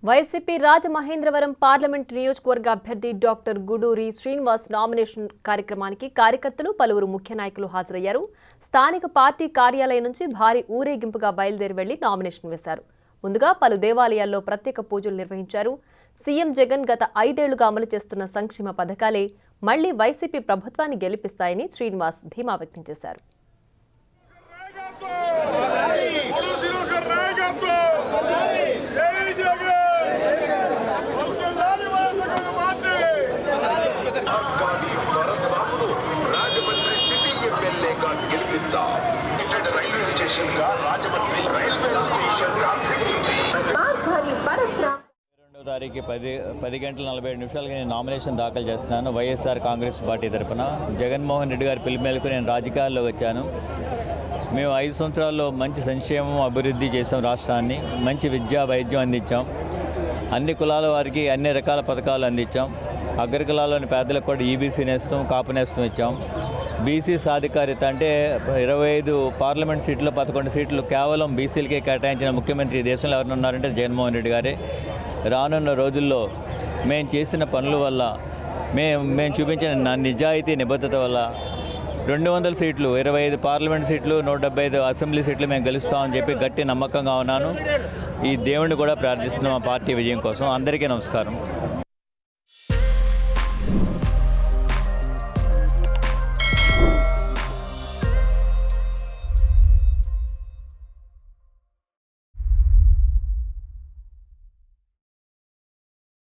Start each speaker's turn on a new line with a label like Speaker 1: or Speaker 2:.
Speaker 1: YCP Rajamahendravaram parliament నియోజకవర్గ అభ్యర్థి doctor Guduri Srinivas nomination కార్యక్రమానికి కార్యకర్తలు పలువురు ముఖ్య నాయకులు హాజరయ్యారు. స్థానిక పార్టీ కార్యాలయం నుంచి భారీ ఊరేగింపుగా బయలుదేరి వెళ్లి నామినేషన్ వేశారు. ముందుగా పలు దేవాలయాల్లో ప్రత్యేక పూజలు నిర్వహించారు. సీఎం జగన్ గత 5 ఏళ్లుగా అమలు చేస్తున్న సంక్షేమ పథకాలే మళ్లీ వైసీపీ ప్రభుత్వాన్ని గెలిపిస్తాయని శ్రీనివాస్ ధీమా వ్యక్తం చేశారు.
Speaker 2: తారీఖు 10 గంటల 47 నిమిషాలకి నేను నామినేషన్ దాఖలు చేస్తున్నాను. వైఎస్ఆర్ కాంగ్రెస్ పార్టీ తరఫున జగన్మోహన్ రెడ్డి గారి పిలుపు మేరకు నేను రాజకీయాల్లో వచ్చాను. మేము 5 సంవత్సరాల్లో మంచి సంక్షేమం అభివృద్ధి చేసాం. రాష్ట్రాన్ని మంచి విద్యా వైద్యం అందించాం. అన్ని కులాల వారికి అన్ని రకాల పథకాలు అందించాం. అగ్రకులాల్లోని పేదలకు కూడా ఈబీసీ నేస్తం, కాపు నేస్తం ఇచ్చాం. బీసీ సాధికారిత అంటే 25 పార్లమెంట్ సీట్లు 11 సీట్లు కేవలం బీసీలకే కేటాయించిన ముఖ్యమంత్రి దేశంలో ఎవరు ఉన్నారంటే జగన్మోహన్ రెడ్డి గారే. రానున్న రోజుల్లో మేము చేసిన పనుల వల్ల మేము చూపించిన నిజాయితీ నిబద్ధత వల్ల 200 సీట్లు 25 పార్లమెంట్ సీట్లు 175 అసెంబ్లీ సీట్లు మేము గెలుస్తామని చెప్పి గట్టి నమ్మకంగా ఉన్నాను. ఈ దేవుణ్ణి కూడా ప్రార్థిస్తున్నాం మా పార్టీ విజయం కోసం. అందరికీ నమస్కారం.